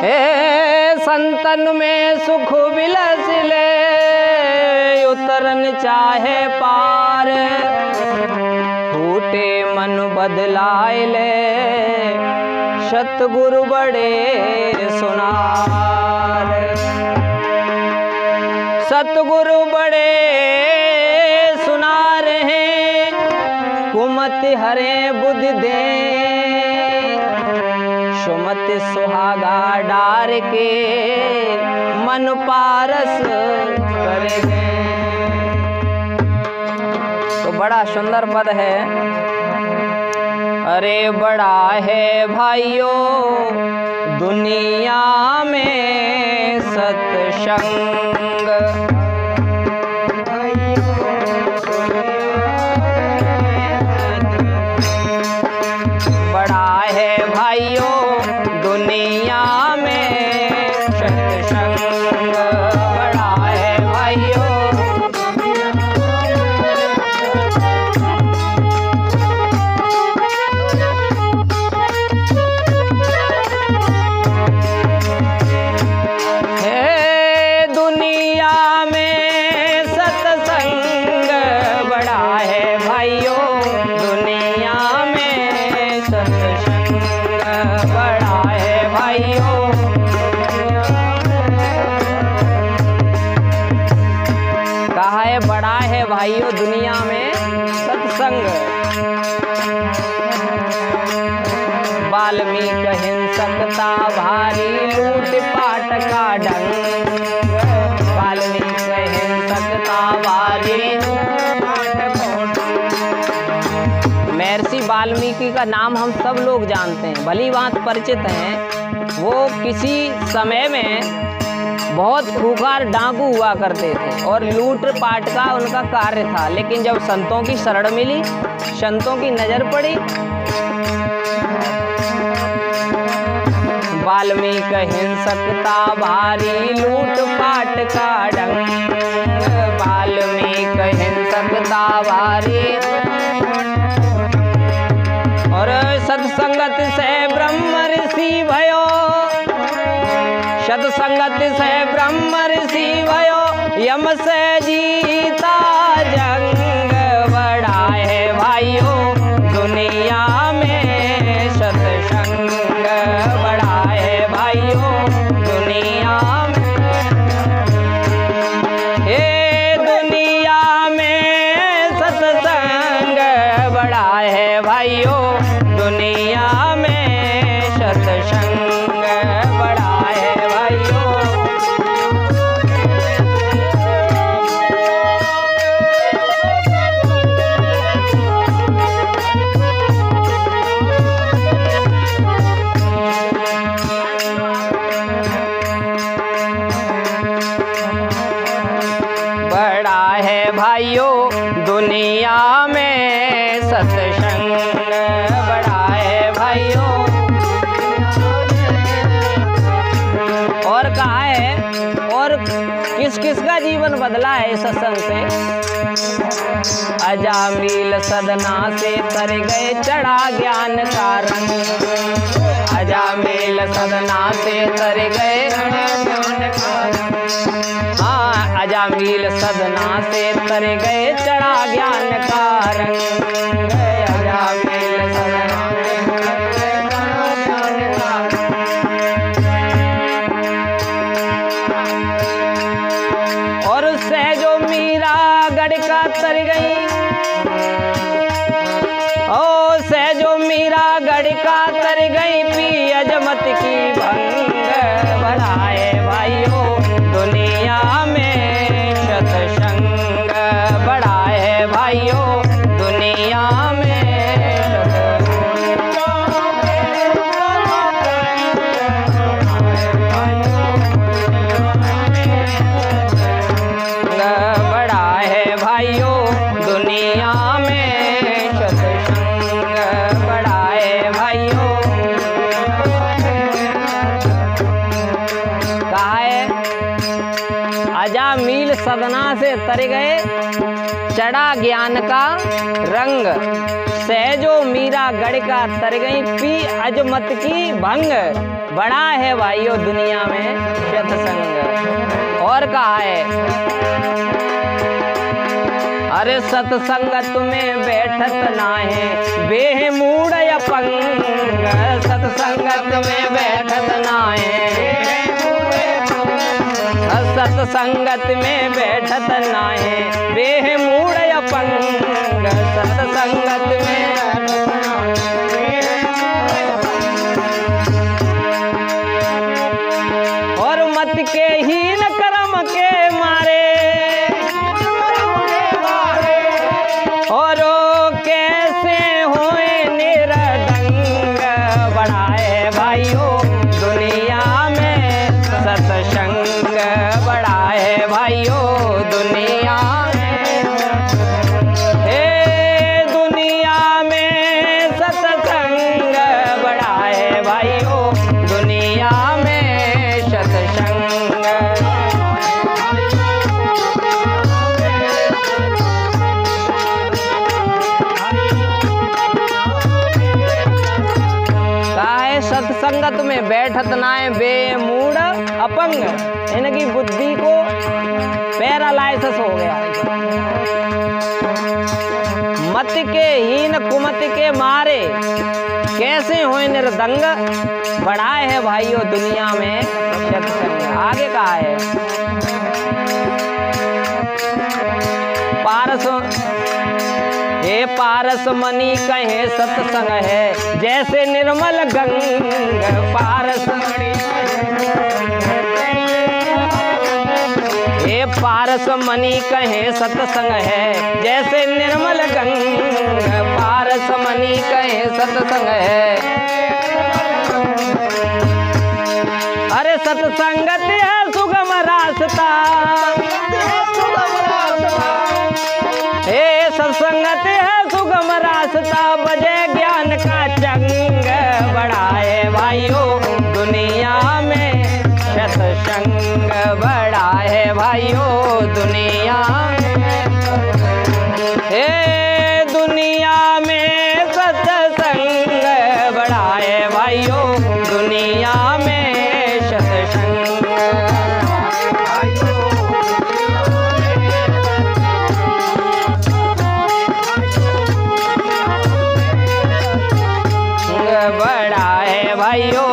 संतन में सुख बिलस ले, उतरन चाहे पार, फूटे मन बदलाए ले, सतगुरु बड़े सुनार। सतगुरु बड़े सुनार हैं, कुमत हरे बुद्धि दे, सुमत सुहागा डार के, मन पारस करेंगे। तो बड़ा सुंदर पद है। अरे बड़ा है भाइयों दुनिया में सत्संग, बड़ा है भाइयों दुनिया में सत्संग, बड़ा है भाइयों। बड़ा है भाइयों दुनिया में सत्संग। वाल्मीकि हिंसकता भारी, लूट पाट का ढंग, वाल्मीकि हिंसकता भारी। महर्षि वाल्मीकि का नाम हम सब लोग जानते हैं, भली बात परिचित हैं। वो किसी समय में बहुत खूंखार डाकू हुआ करते थे और लूट पाट का उनका कार्य था। लेकिन जब संतों की शरण मिली, संतों की नजर पड़ी, वाल्मीकि हिंसकता भारी, लूट पाट का ढंग, वाल्मीकि हिंसकता भारी। और सत्संगत से ब्रह्म ऋषि भयो, सत्संगत से ब्रह्म ऋषि भयो, यम से जीता जंग, बड़ा है भाइयों दुनिया में सत्संग, बड़ा है भाइयों दुनिया में। हे दुनिया में सत्संग, बड़ा है भाइयों दुनिया में सत्संग, बड़ा है भाइयों। बड़ा है भाइयों दुनिया में सत्संग, बड़ा है भाइयों। और कहा है, और किस किस का जीवन बदला है सत्संग से। अजामिल सदना से तर गए, चढ़ा ज्ञान का रंग, अजामिल सदना से तर गए, हाँ अजामिल सदना से तर गए, चढ़ा ज्ञान का रंग, अजामिल सदना और उससे जो मीरा गढ़ का तर गई, ओ से जो मीरा गढ़ का तर गई, पी अजमत की भंग, बड़ा है भाइयों दुनिया में सत्संग, बड़ा है भाइयों दुनिया में अजामिल सदना से तर गए, चढ़ा ज्ञान का रंग, सहजो मीरा गढ़ का तर गई, पी अजमत की भंग, बड़ा है भाइयों दुनिया में सत्संग। और कहा है, अरे सत्संगत में बैठत नाहे बेमूड अपंग, सत्संगत में बैठत नाहे, सत्संगत में बैठत नाहे बेमूड अपंग, सत्संगत में और मत के हीन कर्म के मारे, और कैसे होए निरदंग, बढ़ाए भाइयों दुनिया में सत्संग, बढ़ाए भाइयों दुनिया में, हे दुनिया में सत्संग, बढ़ाए भाइयों दुनिया में सत्संग। सत्संगत में बैठत नाए बेमूड अपंग, इनकी बुद्धि को पैरालाइसिस हो गया। मत के हीन कुमत के मारे कैसे हो निर्दंग, बढ़ाए है भाइयों दुनिया में सत्संग। आगे कहा है, पारस हे पारस मणि कहे सत्संग है जैसे निर्मल गंग, पारस हे पारस मणि कहे सत्संग है जैसे निर्मल गंग, पारस मणि कहे सत्संग है। अरे सत्संगत है सुगम रास्ता, हे सत्संगत है सुगम रास्ता, बजे ज्ञान का चंग, बढ़ाए भाइयों दुनिया में सत्संग, बढ़ाए भाइयों दुनिया में, हे दुनिया में सत्संग, बढ़ाए भाइयों दुनिया में सत्संग। बढ़ाए भाइयों